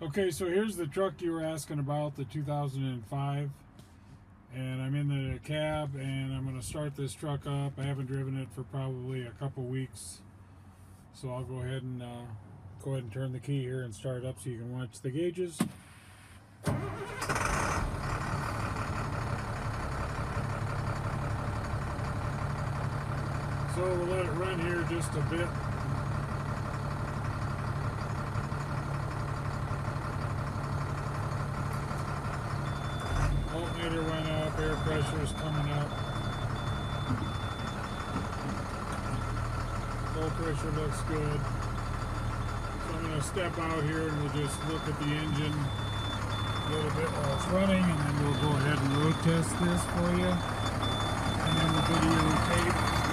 Okay, so here's the truck you were asking about, the 2005. And I'm in the cab and I'm going to start this truck up. I haven't driven it for probably a couple weeks. So I'll go ahead and turn the key here and start it up so you can watch the gauges. So we'll let it run here just a bit. Alternator went up, air pressure is coming up. Fuel pressure looks good. So I'm going to step out here and we'll just look at the engine a little bit while it's running, and then we'll go ahead and road test this for you. And then we'll videotape